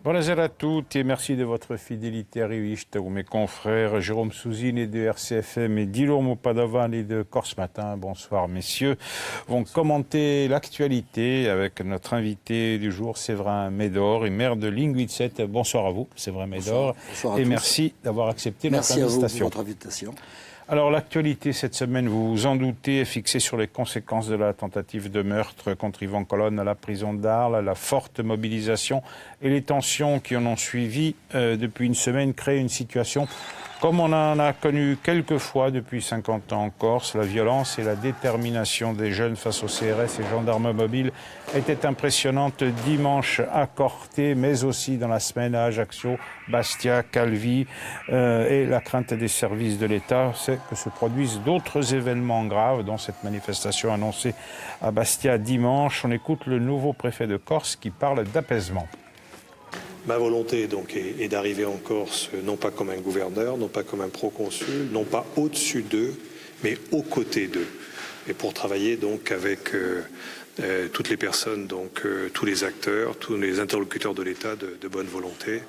Buonasera a tutti et merci de votre fidélité à Riviste ou mes confrères Jérôme Souzini de RCFM et Guillermo Padovani de Corse Matin. Bonsoir messieurs. Vont commenter l'actualité avec notre invité du jour, Séverin Médor, maire de Linguitzet. Bonsoir à vous, Séverin Médor. Bonsoir à et tous. Merci d'avoir accepté notre invitation. invitation. Merci à vous pour votre invitation. Alors l'actualité cette semaine, vous vous en doutez, est fixée sur les conséquences de la tentative de meurtre contre Yvan Colonne à la prison d'Arles, la forte mobilisation et les tensions qui en ont suivi depuis une semaine créent une situation comme on en a connu quelques fois depuis 50 ans en Corse. La violence et la détermination des jeunes face aux CRS et gendarmes mobiles étaient impressionnantes dimanche à Corté, mais aussi dans la semaine à Ajaccio, Bastia, Calvi. Et la crainte des services de l'État, c'est que se produisent d'autres événements graves, dont cette manifestation annoncée à Bastia dimanche. On écoute le nouveau préfet de Corse qui parle d'apaisement. Ma volonté donc est d'arriver en Corse non pas comme un gouverneur, non pas comme un proconsul, non pas au-dessus d'eux, mais aux côtés d'eux. Et pour travailler donc avec toutes les personnes, donc tous les acteurs, tous les interlocuteurs de l'État de bonne volonté.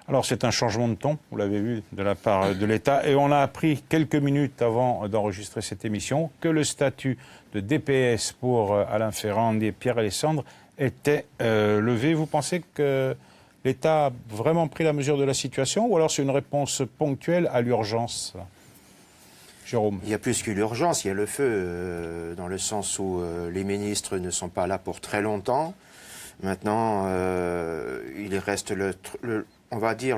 Alors c'est un changement de ton, vous l'avez vu, de la part de l'État. Et on a appris quelques minutes avant d'enregistrer cette émission que le statut de DPS pour Alain Ferrand et Pierre Alessandre était levé. Vous pensez que l'État a vraiment pris la mesure de la situation ou alors c'est une réponse ponctuelle à l'urgence? Jérôme. Il y a plus que l'urgence, il y a le feu, dans le sens où les ministres ne sont pas là pour très longtemps. Maintenant, il reste on va dire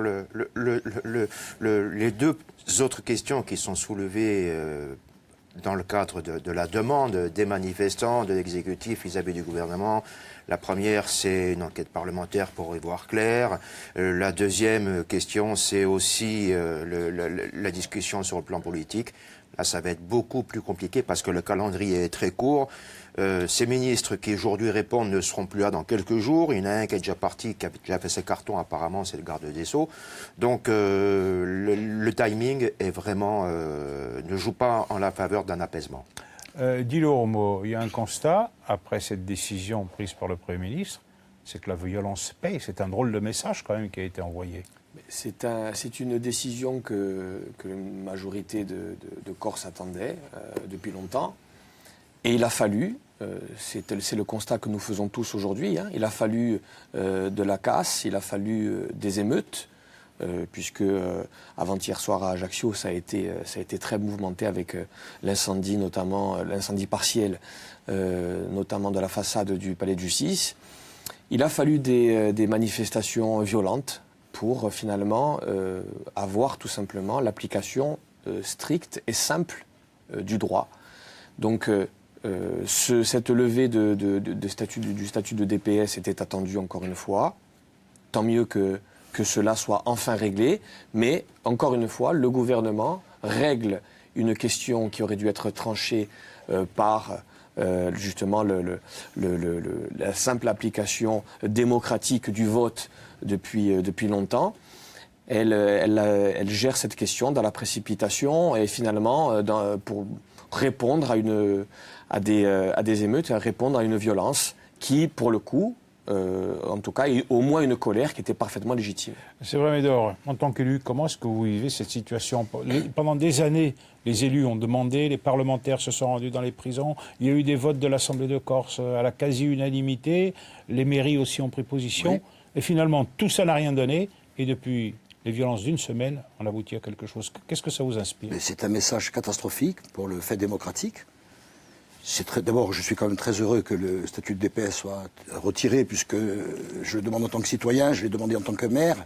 les deux autres questions qui sont soulevées dans le cadre de la demande des manifestants, de l'exécutif vis-à-vis du gouvernement. La première, c'est une enquête parlementaire pour y voir clair. La deuxième question, c'est aussi la discussion sur le plan politique. Là, ça va être beaucoup plus compliqué parce que le calendrier est très court. Ces ministres qui aujourd'hui répondent ne seront plus là dans quelques jours. Il y en a un qui est déjà parti, qui a déjà fait ses cartons apparemment, c'est le garde des Sceaux. Donc le timing est vraiment ne joue pas en la faveur d'un apaisement. Guillermo, il y a un constat, après cette décision prise par le Premier ministre, c'est que la violence paye. C'est un drôle de message quand même qui a été envoyé. C'est une décision que une majorité de Corse attendait depuis longtemps. Et il a fallu, c'est le constat que nous faisons tous aujourd'hui, hein, il a fallu de la casse, il a fallu des émeutes, puisque avant-hier soir à Ajaccio, ça a été très mouvementé avec l'incendie, notamment l'incendie partiel, notamment de la façade du palais de justice. Il a fallu des manifestations violentes pour finalement avoir tout simplement l'application stricte et simple du droit. Donc cette levée du statut de DPS était attendue encore une fois. Tant mieux que cela soit enfin réglé. Mais encore une fois, le gouvernement règle une question qui aurait dû être tranchée par justement la simple application démocratique du vote depuis longtemps. Elle gère cette question dans la précipitation et finalement pour répondre à des émeutes, à répondre à une violence qui, pour le coup, en tout cas, est au moins une colère qui était parfaitement légitime. C'est vrai, Médor, en tant qu'élu, comment est-ce que vous vivez cette situation? Pendant des années, les élus ont demandé, les parlementaires se sont rendus dans les prisons, il y a eu des votes de l'Assemblée de Corse à la quasi-unanimité, les mairies aussi ont pris position, oui. Et finalement, tout ça n'a rien donné, et depuis les violences d'une semaine, on aboutit à quelque chose. Qu'est-ce que ça vous inspire? C'est un message catastrophique pour le fait démocratique. D'abord, je suis quand même très heureux que le statut de DPS soit retiré, puisque je le demande en tant que citoyen, je l'ai demandé en tant que maire.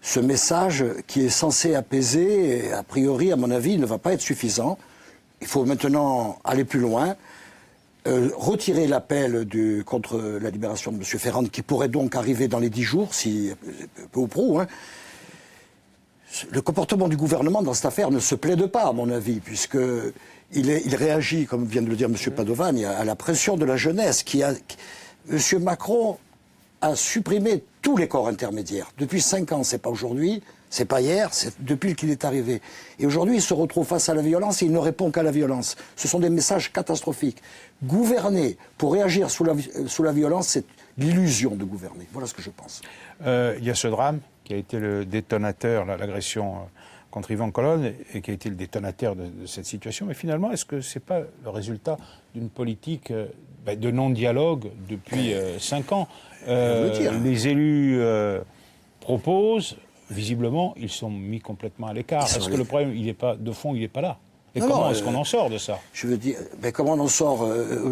Ce message qui est censé apaiser, a priori, à mon avis, ne va pas être suffisant. Il faut maintenant aller plus loin, retirer l'appel contre la libération de M. Ferrand, qui pourrait donc arriver dans les 10 jours, si peu ou prou, hein. Le comportement du gouvernement dans cette affaire ne se plaide pas, à mon avis, puisqu'il réagit, comme vient de le dire M. Padovani, à la pression de la jeunesse. M. Macron a supprimé tous les corps intermédiaires. Depuis 5 ans, c'est pas aujourd'hui. C'est pas hier, c'est depuis qu'il est arrivé. Et aujourd'hui, il se retrouve face à la violence et il ne répond qu'à la violence. Ce sont des messages catastrophiques. Gouverner pour réagir sous la violence, c'est l'illusion de gouverner. Voilà ce que je pense. Il y a ce drame qui a été le détonateur, l'agression contre Yvan Colonne, et qui a été le détonateur de cette situation. Mais finalement, est-ce que ce n'est pas le résultat d'une politique de non-dialogue depuis 5 ans Les élus proposent, visiblement, ils sont mis complètement à l'écart. Est-ce que le problème, de fond, il n'est pas là? Et comment est-ce qu'on en sort de ça? Je veux dire, comment on en sort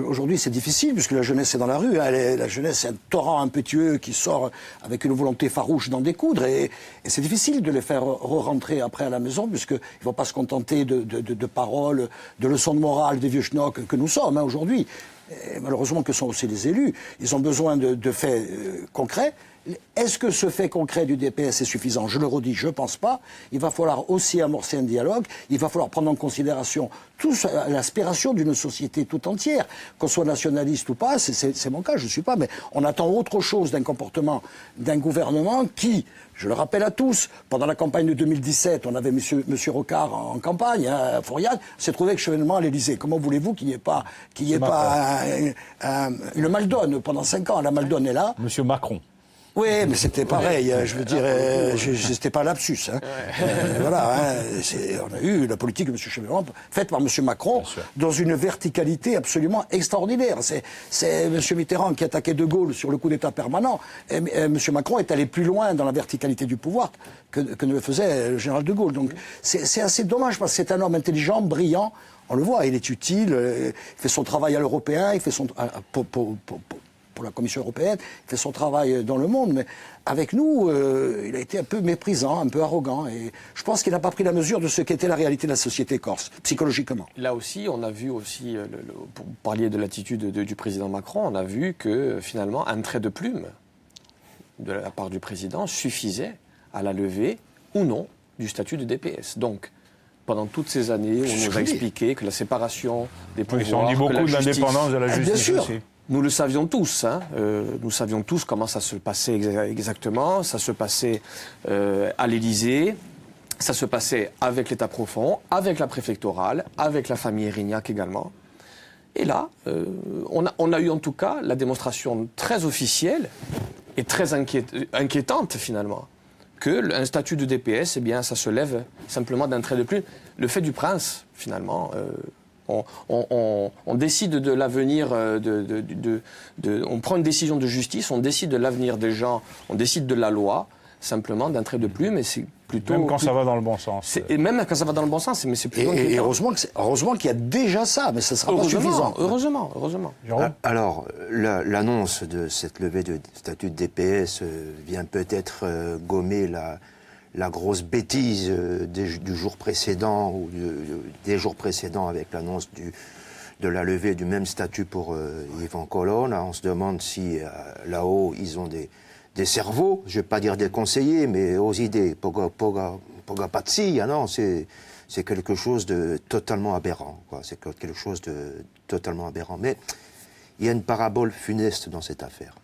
aujourd'hui, c'est difficile, puisque la jeunesse est dans la rue. Hein, la jeunesse, c'est un torrent impétueux qui sort avec une volonté farouche d'en découdre. Et c'est difficile de les faire re-rentrer après à la maison, puisqu'ils ne vont pas se contenter de paroles, de leçons de morale des vieux schnocks que nous sommes aujourd'hui. Et malheureusement, que sont aussi les élus. Ils ont besoin de faits concrets. Est-ce que ce fait concret du DPS est suffisant? Je le redis, je ne pense pas. Il va falloir aussi amorcer un dialogue. Il va falloir prendre en considération l'aspiration d'une société tout entière, qu'on soit nationaliste ou pas. C'est mon cas, je ne suis pas. Mais on attend autre chose d'un comportement d'un gouvernement qui, je le rappelle à tous, pendant la campagne de 2017, on avait monsieur Rocard en campagne, à Fouriane, s'est trouvé avec chevènement à l'Élysée. Comment voulez-vous qu'il n'y ait pas, une Maldonne pendant 5 ans? La Maldonne est là. Monsieur Macron. Oui, mais c'était pareil, je veux dire, c'était pas un lapsus. Hein. Voilà, hein, on a eu la politique de M. Chevènement faite par M. Macron dans une verticalité absolument extraordinaire. C'est M. Mitterrand qui attaquait De Gaulle sur le coup d'État permanent. Et M. Macron est allé plus loin dans la verticalité du pouvoir que ne le faisait le général De Gaulle. Donc c'est assez dommage parce que c'est un homme intelligent, brillant. On le voit, il est utile, il fait son travail à l'européen, il fait son pour la Commission européenne, il fait son travail dans le monde, mais avec nous, il a été un peu méprisant, un peu arrogant, et je pense qu'il n'a pas pris la mesure de ce qu'était la réalité de la société corse, psychologiquement. Là aussi, on a vu aussi, pour parler de l'attitude du président Macron, on a vu que finalement, un trait de plume de la part du président suffisait à la levée ou non du statut de DPS. Donc, pendant toutes ces années, on nous a expliqué que la séparation des pouvoirs, ils ont dit beaucoup de l'indépendance de la justice. Bien sûr. Aussi. Nous le savions tous, hein. Nous savions tous comment ça se passait exactement. Ça se passait à l'Élysée, ça se passait avec l'État profond, avec la préfectorale, avec la famille Erignac également. Et là, on a eu en tout cas la démonstration très officielle et très inquiétante finalement qu'un statut de DPS, eh bien, ça se lève simplement d'un trait de plume. Le fait du prince, finalement. On décide de l'avenir, on prend une décision de justice, on décide de l'avenir des gens, on décide de la loi, simplement d'un trait de plume, et c'est plutôt... Même quand ça va dans le bon sens. Et même quand ça va dans le bon sens, mais c'est plutôt... Et heureusement qu'il y a déjà ça, mais ça ne sera pas suffisant. Heureusement. Alors, l'annonce de cette levée de statut de DPS vient peut-être gommer la grosse bêtise du jour précédent ou des jours précédents avec l'annonce de la levée du même statut pour Yvan Colonne. On se demande si là-haut ils ont des cerveaux, je ne vais pas dire des conseillers, mais aux idées. Poga pazzi, non, c'est quelque chose de totalement aberrant. C'est quelque chose de totalement aberrant. Mais il y a une parabole funeste dans cette affaire.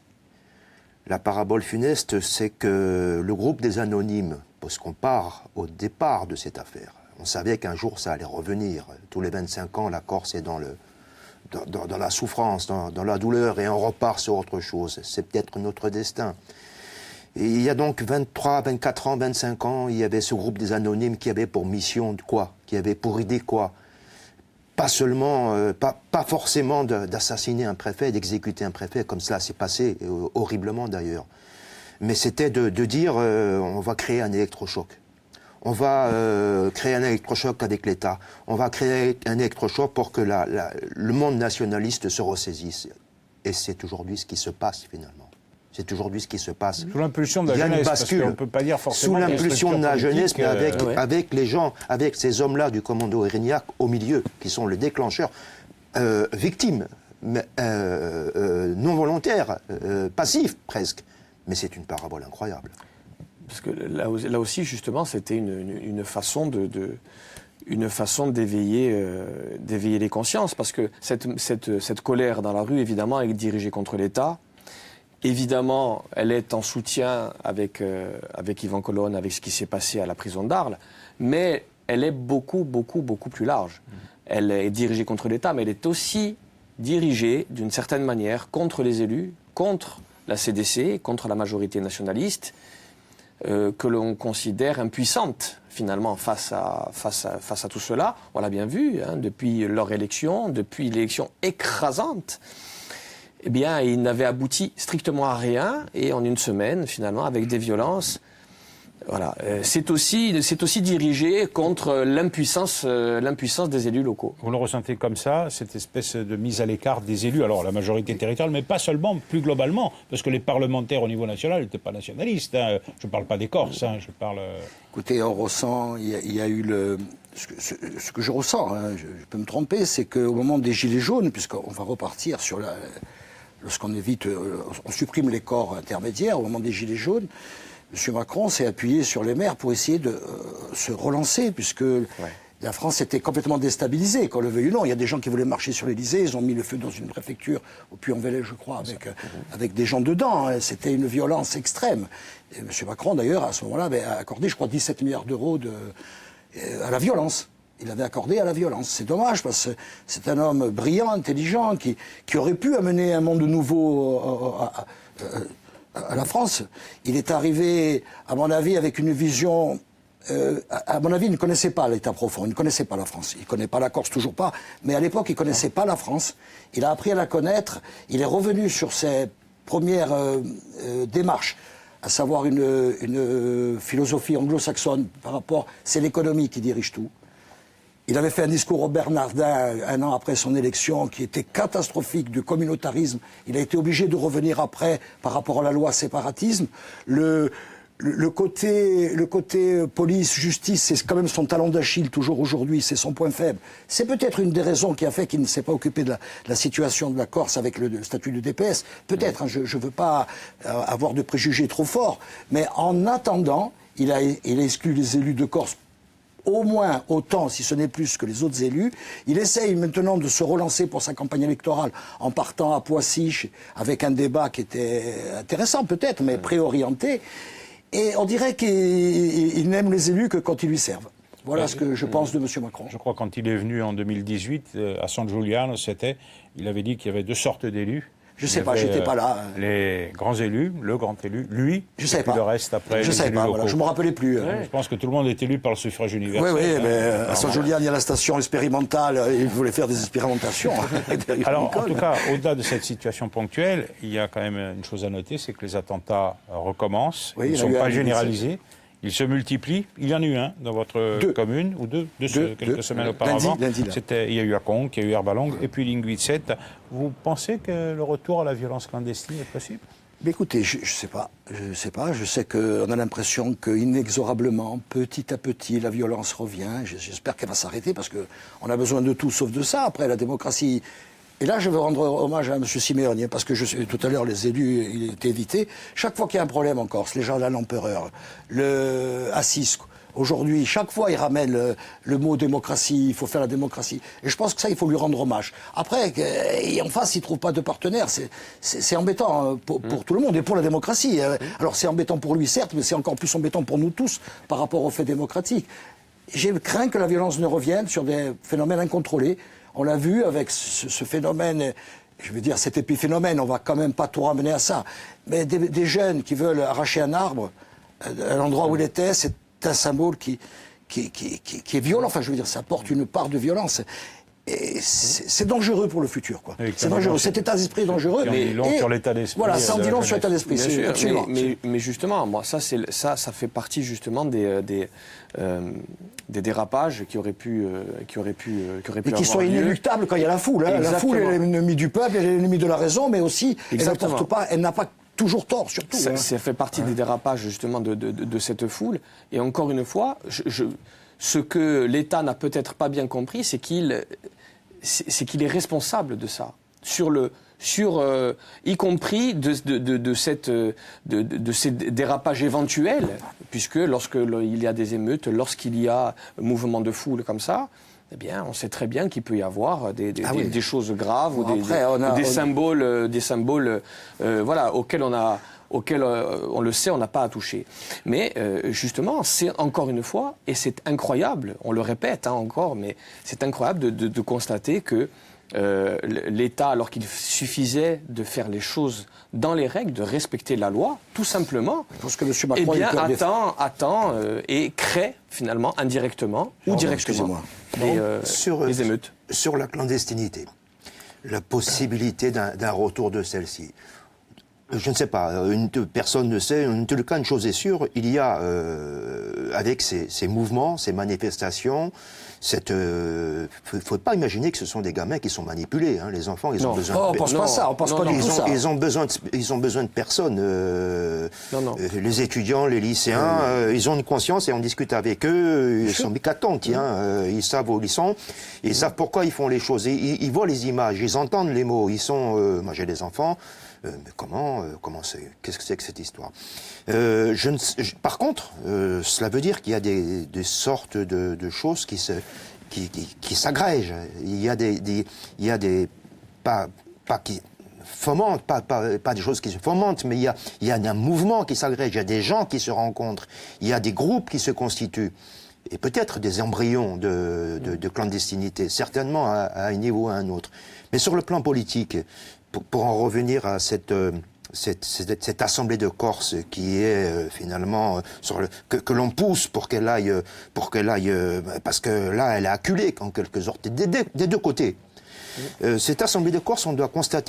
La parabole funeste, c'est que le groupe des anonymes, parce qu'on part au départ de cette affaire, on savait qu'un jour ça allait revenir. Tous les 25 ans, la Corse est dans la souffrance, dans la douleur, et on repart sur autre chose. C'est peut-être notre destin. Et il y a donc 23, 24 ans, 25 ans, il y avait ce groupe des anonymes qui avait pour mission de quoi? Qui avait pour idée quoi? Pas seulement, pas forcément d'assassiner un préfet, d'exécuter un préfet, comme cela s'est passé, horriblement d'ailleurs. Mais c'était de dire, on va créer un électrochoc. On va créer un électrochoc avec l'État. On va créer un électrochoc pour que le monde nationaliste se ressaisisse. Et c'est aujourd'hui ce qui se passe, finalement. C'est aujourd'hui ce qui se passe. Sous l'impulsion de la jeunesse, parce qu'on ne peut pas dire forcément... Sous l'impulsion de la jeunesse, mais avec les gens, avec ces hommes-là du commando Erignac au milieu, qui sont le déclencheur, victimes, non volontaires, passifs presque. Mais c'est une parabole incroyable. Parce que là aussi, justement, c'était une façon d'éveiller les consciences. Parce que cette colère dans la rue, évidemment, est dirigée contre l'État, évidemment, elle est en soutien avec Yvan Colonne, avec ce qui s'est passé à la prison d'Arles, mais elle est beaucoup plus large. Elle est dirigée contre l'État, mais elle est aussi dirigée, d'une certaine manière, contre les élus, contre la CDC, contre la majorité nationaliste, que l'on considère impuissante, finalement, face à tout cela. On l'a bien vu, hein, depuis leur élection, depuis l'élection écrasante, eh bien, ils n'avaient abouti strictement à rien, et en une semaine, finalement, avec des violences. Voilà, c'est aussi dirigé contre l'impuissance des élus locaux. Vous le ressentez comme ça, cette espèce de mise à l'écart des élus, alors la majorité territoriale, mais pas seulement, plus globalement, parce que les parlementaires au niveau national n'étaient pas nationalistes. Hein. Je ne parle pas des Corses, hein, je parle... Écoutez, on ressent, il y a eu ce que je ressens, hein, je peux me tromper, c'est qu'au moment des Gilets jaunes, puisqu'on va repartir sur lorsqu'on évite, on supprime les corps intermédiaires, au moment des Gilets jaunes, M. Macron s'est appuyé sur les maires pour essayer de se relancer, puisque la France était complètement déstabilisée, qu'on le veuille ou non. Il y a des gens qui voulaient marcher sur l'Élysée, ils ont mis le feu dans une préfecture, au Puy-en-Velay, je crois, avec des gens dedans. Hein. C'était une violence extrême. Et M. Macron, d'ailleurs, à ce moment-là, avait accordé, je crois, 17 milliards d'euros à la violence. Il avait accordé à la violence. C'est dommage, parce que c'est un homme brillant, intelligent, qui aurait pu amener un monde nouveau à la France. Il est arrivé, à mon avis, avec une vision... à mon avis, il ne connaissait pas l'État profond, il ne connaissait pas la France. Il ne connaît pas la Corse, toujours pas, mais à l'époque, il ne connaissait pas la France. Il a appris à la connaître, il est revenu sur ses premières démarches, à savoir une philosophie anglo-saxonne par rapport... C'est l'économie qui dirige tout. Il avait fait un discours au Bernardin un an après son élection qui était catastrophique du communautarisme. Il a été obligé de revenir après par rapport à la loi séparatisme. Le côté police, justice, c'est quand même son talon d'Achille toujours aujourd'hui, c'est son point faible. C'est peut-être une des raisons qui a fait qu'il ne s'est pas occupé de la situation de la Corse avec le statut de DPS. Peut-être, hein, je ne veux pas avoir de préjugés trop forts, mais en attendant, il a exclu les élus de Corse au moins autant, si ce n'est plus, que les autres élus. Il essaye maintenant de se relancer pour sa campagne électorale en partant à Poissy avec un débat qui était intéressant peut-être, mais préorienté. Et on dirait qu'il n'aime les élus que quand ils lui servent. Voilà ce que je pense de M. Macron. Je crois que quand il est venu en 2018, à San Giuliano, il avait dit qu'il y avait deux sortes d'élus. Je ne sais pas, j'étais pas là. Les grands élus, le grand élu, lui, je sais pas. Le reste après. Je ne sais pas, voilà, je ne me rappelais plus. Je pense que tout le monde est élu par le suffrage universel. Oui, mais à San Giuliano, il y a la station expérimentale, il voulait faire des expérimentations. Alors, en tout cas, au-delà de cette situation ponctuelle, il y a quand même une chose à noter, c'est que les attentats recommencent, ils ne sont pas généralisés. Ils se multiplient. Il y en a eu un dans votre commune, ou deux, quelques semaines auparavant. Lundi, il y a eu à Conques, il y a eu Herbalong, et puis Linguicet. Vous pensez que le retour à la violence clandestine est possible ? Mais écoutez, je sais pas. Je sais qu'on a l'impression qu'inexorablement, petit à petit, la violence revient. J'espère qu'elle va s'arrêter, parce qu'on a besoin de tout sauf de ça. Après, la démocratie... Et là, je veux rendre hommage à M. Simeoni, parce que tout à l'heure, les élus, il était évité. Chaque fois qu'il y a un problème en Corse, les gens de l'empereur, Assis, aujourd'hui, chaque fois, il ramène le mot démocratie, il faut faire la démocratie. Et je pense que ça, il faut lui rendre hommage. Après, en face, il ne trouve pas de partenaire. C'est embêtant pour tout le monde et pour la démocratie. Alors, c'est embêtant pour lui, certes, mais c'est encore plus embêtant pour nous tous par rapport aux faits démocratiques. J'ai craint que la violence ne revienne sur des phénomènes incontrôlés. On l'a vu avec ce phénomène, je veux dire cet épiphénomène, on va quand même pas tout ramener à ça. Mais des jeunes qui veulent arracher un arbre, à l'endroit où il était, c'est un symbole qui est violent. Enfin, je veux dire, ça porte une part de violence. Et c'est dangereux pour le futur, quoi. C'est dangereux. Cet état d'esprit est dangereux. Ça en dit long sur l'état d'esprit. Voilà, ça en dit long sur l'état d'esprit. Absolument. Mais justement, moi, ça fait partie justement des dérapages qui auraient pu mais qui sont inéluctables quand il y a la foule. Hein. La foule est l'ennemi du peuple, elle est l'ennemi de la raison, mais aussi elle n'a pas toujours tort, surtout. Ça fait partie des dérapages justement de cette foule. Et encore une fois, ce que l'État n'a peut-être pas bien compris, c'est qu'il est responsable de ça, y compris de ces dérapages éventuels, puisque lorsqu'il y a des émeutes, lorsqu'il y a un mouvement de foule comme ça, eh bien, on sait très bien qu'il peut y avoir des choses graves ou Après, des symboles voilà, auxquels on le sait, on n'a pas à toucher. Mais justement, c'est encore une fois, et c'est incroyable, on le répète encore, mais c'est incroyable de constater que l'État, alors qu'il suffisait de faire les choses dans les règles, de respecter la loi, tout simplement, Parce que M. Macron attend et crée finalement indirectement ou directement les émeutes. Sur la clandestinité, la possibilité d'un retour de celle-ci. Je ne sais pas, personne ne sait. En tout cas, une chose est sûre, il y a, avec ces mouvements, ces manifestations, faut pas imaginer que ce sont des gamins qui sont manipulés. Hein. Les enfants, ils ont besoin. On pense pas ça. On pense pas du tout ça. Ils ont besoin de personne. Les étudiants, les lycéens, ils ont une conscience et on discute avec eux. Ils sont mécatonques. Ils savent où ils sont. Ils savent pourquoi ils font les choses. Ils voient les images. Ils entendent les mots. Ils sont. Moi, j'ai des enfants. Mais qu'est-ce que c'est que cette histoire? Par contre, cela veut dire qu'il y a des sortes de choses qui s'agrègent. Il y a des pas qui fomentent, pas des choses qui se fomentent, mais il y a un mouvement qui s'agrège. Il y a des gens qui se rencontrent. Il y a des groupes qui se constituent. Et peut-être des embryons de clandestinité, certainement à un niveau ou à un autre. Mais sur le plan politique, pour en revenir à cette assemblée de Corse qui est finalement que l'on pousse pour qu'elle aille parce que là elle est acculée en quelque sorte des deux côtés. Cette assemblée de Corse,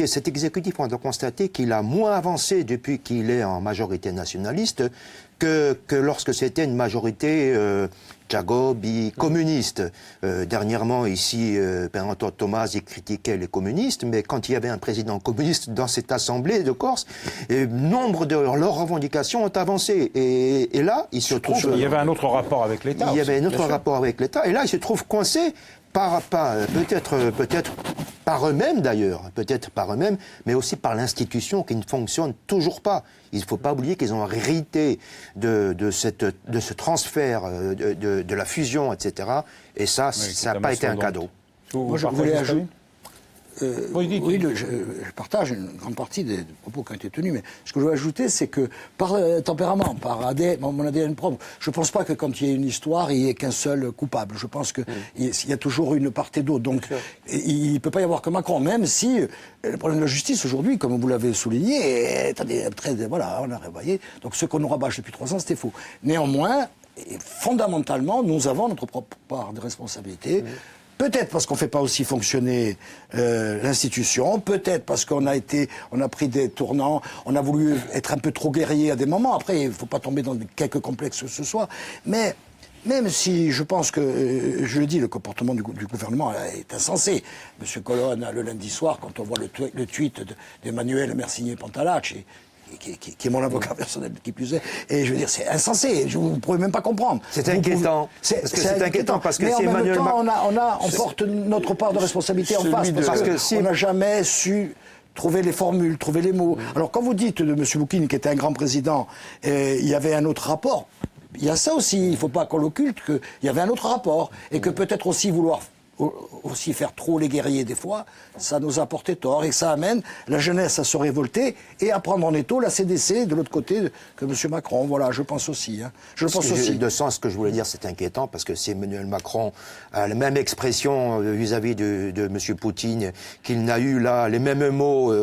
cet exécutif, on doit constater qu'il a moins avancé depuis qu'il est en majorité nationaliste que lorsque c'était une majorité Jagobi communiste. Dernièrement, ici, Bernardo Tomasi critiquait les communistes, mais quand il y avait un président communiste dans cette assemblée de Corse, nombre de leurs revendications ont avancé. Et là, il se trouve... Il y avait un autre rapport avec l'État. Il y avait un autre rapport avec l'État, et là, il se trouve coincé peut-être par eux-mêmes d'ailleurs, mais aussi par l'institution qui ne fonctionne toujours pas. Il ne faut pas oublier qu'ils ont hérité de ce transfert, de la fusion, etc. Et ça n'a pas été un cadeau. Moi, je voulais ajouter... je partage une grande partie des propos qui ont été tenus, mais ce que je veux ajouter, c'est que par tempérament, par mon ADN propre, je ne pense pas que quand il y a une histoire, il n'y ait qu'un seul coupable. Je pense qu'il y a toujours une part et d'autre. Donc, il ne peut pas y avoir que Macron, même si le problème de la justice aujourd'hui, comme vous l'avez souligné, est voilà, on a revoyé. Donc, ce qu'on nous rabâche depuis 3 ans, c'était faux. Néanmoins, fondamentalement, nous avons notre propre part de responsabilité. Peut-être parce qu'on ne fait pas aussi fonctionner l'institution, peut-être parce qu'on a pris des tournants, on a voulu être un peu trop guerrier à des moments. Après, il ne faut pas tomber dans quelque complexe que ce soit. Mais même si je pense que, je le dis, le comportement du gouvernement est insensé. Monsieur Colonne, le lundi soir, quand on voit le tweet d'Emmanuel Mersigné-Pantalacci, qui est mon avocat personnel, qui plus est. Et je veux dire, c'est insensé. Vous ne pouvez même pas comprendre. C'est inquiétant. C'est inquiétant parce que mais si en Emmanuel même temps, on porte notre part de responsabilité en face. Parce que on n'a jamais su trouver les formules, trouver les mots. Alors, quand vous dites de M. Boukine, qui était un grand président, il y avait un autre rapport, il y a ça aussi. Il ne faut pas qu'on l'occulte, qu'il y avait un autre rapport. Et que peut-être aussi vouloir aussi faire trop les guerriers des fois, ça nous a porté tort et que ça amène la jeunesse à se révolter et à prendre en étau la CDC de l'autre côté que M. Macron. Voilà, je pense aussi. Je pense aussi. De sens, ce que je voulais dire, c'est inquiétant parce que si Emmanuel Macron a la même expression vis-à-vis de M. Poutine, qu'il n'a eu là les mêmes mots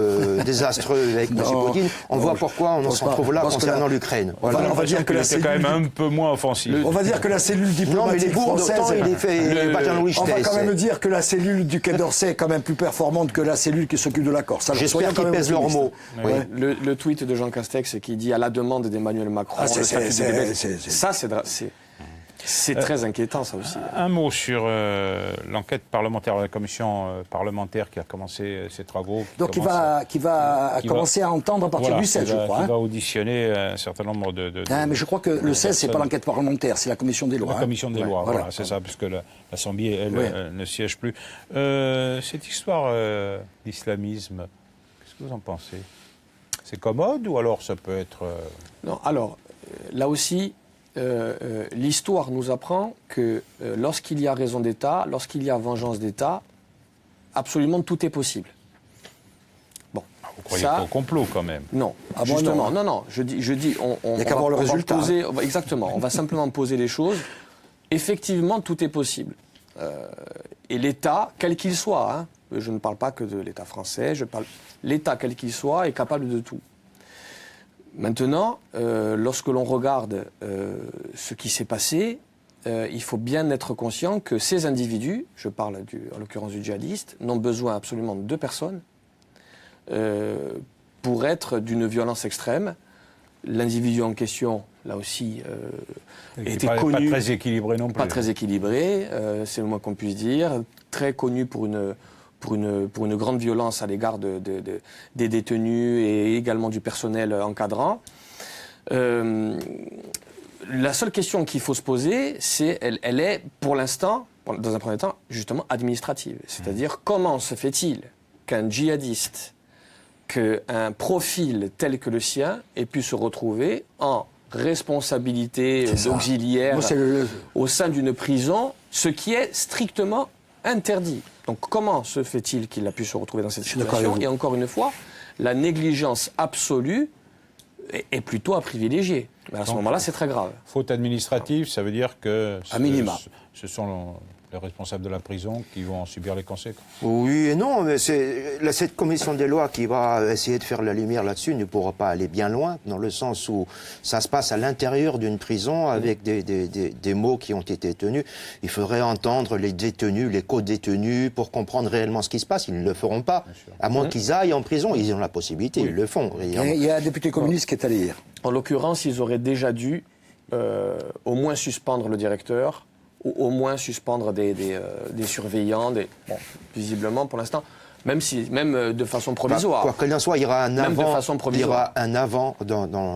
désastreux avec M. Poutine, on voit pourquoi on s'en trouve là concernant l'Ukraine. Voilà. On va dire que c'est quand même un peu moins offensif. On va dire que la cellule diplomatique française... il est fait... On va quand même dire que la cellule du Quai d'Orsay est quand même plus performante que la cellule qui s'occupe de la Corse. J'espère qu'ils pèsent leurs mots. Oui. Le tweet de Jean Castex qui dit à la demande d'Emmanuel Macron... C'est très inquiétant, ça aussi. Un mot sur l'enquête parlementaire, la commission parlementaire qui a commencé ses travaux. Qui va commencer à entendre à partir du 16, je crois. Qui va auditionner un certain nombre de mais je crois que le 16, c'est pas l'enquête parlementaire, c'est la commission des lois. La commission des lois, voilà, c'est ça, puisque l'Assemblée, elle, ne siège plus. Cette histoire d'islamisme, qu'est-ce que vous en pensez? C'est commode ou alors ça peut être... Non, alors, là aussi... l'histoire nous apprend que lorsqu'il y a raison d'État, lorsqu'il y a vengeance d'État, absolument tout est possible. Bon, Vous croyez pas au complot quand même? non, Ah bon, justement, non. non, je dis, Il n'y a qu'à voir le résultat. Exactement, on va simplement poser les choses. Effectivement, tout est possible. Et l'État, quel qu'il soit, hein, je ne parle pas que de l'État français, je parle l'État, quel qu'il soit, est capable de tout. Maintenant, lorsque l'on regarde ce qui s'est passé, il faut bien être conscient que ces individus, je parle en l'occurrence du djihadiste, n'ont besoin absolument de personne pour être d'une violence extrême. L'individu en question, là aussi, était connu. Pas très équilibré non plus. Pas très équilibré, c'est le moins qu'on puisse dire. Très connu pour une grande violence à l'égard des détenus et également du personnel encadrant. La seule question qu'il faut se poser, elle est, pour l'instant, dans un premier temps, justement administrative. C'est-à-dire, comment se fait-il qu'un djihadiste, qu'un profil tel que le sien ait pu se retrouver en responsabilité d'auxiliaire au sein d'une prison, ce qui est strictement interdit. Donc comment se fait-il qu'il a pu se retrouver dans cette situation? Et encore une fois, la négligence absolue est plutôt à privilégier. Mais à ce moment-là, c'est très grave. Faute administrative, ça veut dire que à minima, ce sont les responsables de la prison qui vont en subir les conséquences. Oui et non, mais cette commission des lois qui va essayer de faire la lumière là-dessus ne pourra pas aller bien loin, dans le sens où ça se passe à l'intérieur d'une prison avec des mots qui ont été tenus. Il faudrait entendre les détenus, les co-détenus pour comprendre réellement ce qui se passe. Ils ne le feront pas. À moins qu'ils aillent en prison, ils ont la possibilité, ils le font. Il y a un député communiste qui est allé hier. En l'occurrence, ils auraient déjà dû au moins suspendre le directeur, ou au moins suspendre des surveillants, bon, visiblement pour l'instant, même de façon provisoire. Quoi qu'il en soit, il y aura un avant, de façon provisoire. Il y aura un avant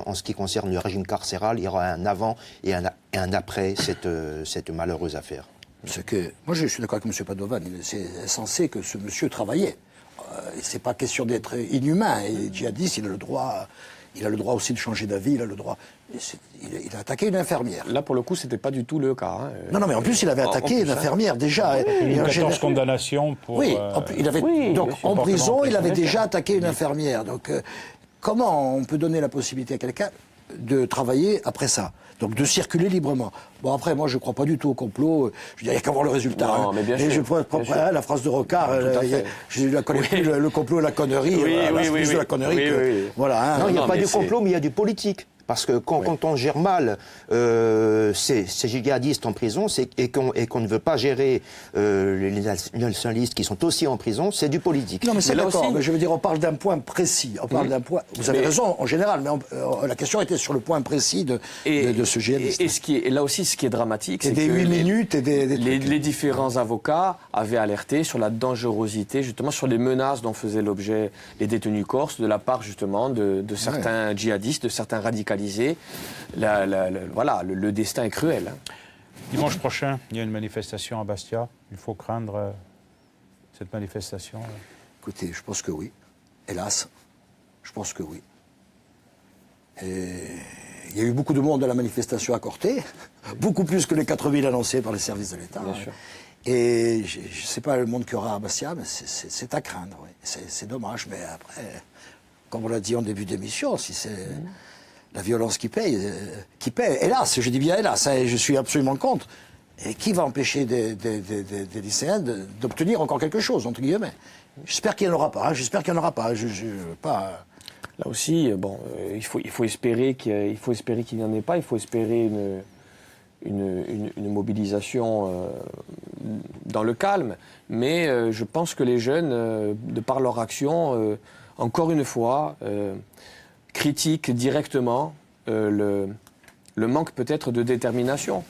en ce qui concerne le régime carcéral, il y aura un avant et un après cette malheureuse affaire. Moi, je suis d'accord avec M. Padovan. C'est censé que ce monsieur travaillait. C'est pas question d'être inhumain. Et djihadiste, il a le droit aussi de changer d'avis. Il a le droit. Il a attaqué une infirmière. Là, pour le coup, c'était pas du tout le cas. Hein. Non, mais en plus, il avait attaqué une infirmière déjà. Il y a 14 condamnations pour. Oui, donc en prison, il avait déjà attaqué une infirmière. Donc, comment on peut donner la possibilité à quelqu'un de travailler après ça? Donc de circuler librement. Bon, après, moi, je ne crois pas du tout au complot. Je veux dire, il n'y a qu'à voir le résultat. Non, mais bien sûr. La phrase de Rocard, je ne la connais plus, le complot et la connerie. De la connerie. Voilà, non, il n'y a pas du complot, mais il y a du politique. Parce que quand on gère mal ces djihadistes en prison et qu'on ne veut pas gérer les nationalistes qui sont aussi en prison, c'est du politique. Non, mais c'est d'accord. Mais je veux dire, on parle d'un point précis. On parle d'un point. Vous avez raison en général, mais la question était sur le point précis de ce djihadiste. Et là aussi, ce qui est dramatique, c'est que 8 minutes et les différents avocats avaient alerté sur la dangerosité, justement sur les menaces dont faisaient l'objet les détenus corses de la part justement de certains djihadistes, de certains radicalisés. Voilà, le destin est cruel. Hein. Dimanche prochain, il y a une manifestation à Bastia. Il faut craindre cette manifestation. Écoutez, je pense que oui. Hélas, je pense que oui. Et il y a eu beaucoup de monde à la manifestation à Corté, beaucoup plus que les 4000 annoncés par les services de l'État. Bien sûr. Et je ne sais pas le monde qu'il y aura à Bastia, mais c'est à craindre. Oui. C'est dommage, mais après, comme on l'a dit en début d'émission, si c'est la violence qui paie, hélas, je dis bien hélas, hein, je suis absolument contre. Et qui va empêcher des lycéens d'obtenir encore quelque chose, entre guillemets? J'espère qu'il n'y en aura pas, j'espère qu'il n'y en aura pas. Là aussi, bon, il faut espérer qu'il n'y en ait pas, il faut espérer une mobilisation dans le calme, mais je pense que les jeunes, de par leur action, encore une fois, critiquent directement le manque peut-être de détermination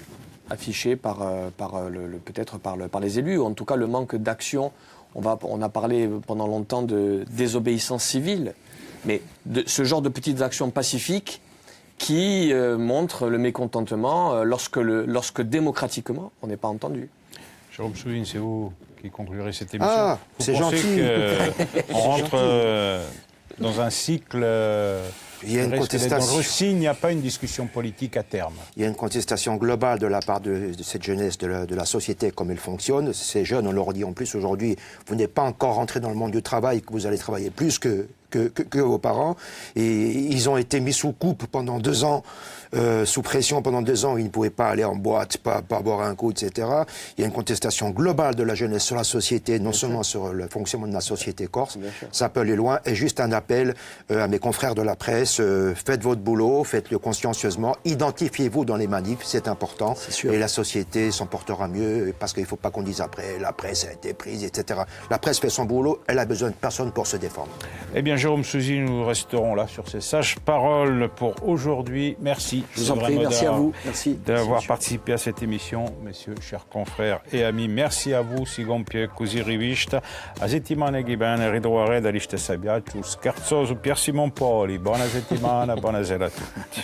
affiché peut-être par les élus, ou en tout cas le manque d'action. On a parlé pendant longtemps de désobéissance civile, mais de ce genre de petites actions pacifiques qui montrent le mécontentement lorsque démocratiquement on n'est pas entendu. Jérôme Souvine, c'est vous qui conclurez cette émission. Ah, c'est gentil. On rentre dans un cycle Il y a une contestation. s'il n'y a pas une discussion politique à terme. Il y a une contestation globale de la part de cette jeunesse, de la société, comme elle fonctionne. Ces jeunes, on leur dit en plus aujourd'hui, vous n'êtes pas encore rentré dans le monde du travail, que vous allez travailler plus que vos parents. Et ils ont été mis sous coupe pendant 2 ans, sous pression pendant 2 ans. Ils ne pouvaient pas aller en boîte, pas boire un coup, etc. Il y a une contestation globale de la jeunesse sur la société, non seulement sur le fonctionnement de la société corse. Ça peut aller loin. Et juste un appel à mes confrères de la presse, faites votre boulot, faites-le consciencieusement, identifiez-vous dans les manifs, c'est important. Et la société s'en portera mieux, parce qu'il ne faut pas qu'on dise après, la presse a été prise, etc. La presse fait son boulot, elle a besoin de personne pour se défendre. Eh bien, Jérôme Souzy, nous resterons là sur ces sages paroles pour aujourd'hui. Merci. Je vous en prie, merci à vous. Merci. D'avoir participé à cette émission, messieurs, chers confrères et amis. Merci à vous, Sigon Pie Cusirivista, a settimana che bene ritrovare da Liste Sabiacciu, scherzoso Pier Simon Poli. Buona settimana, buonasera a tutti.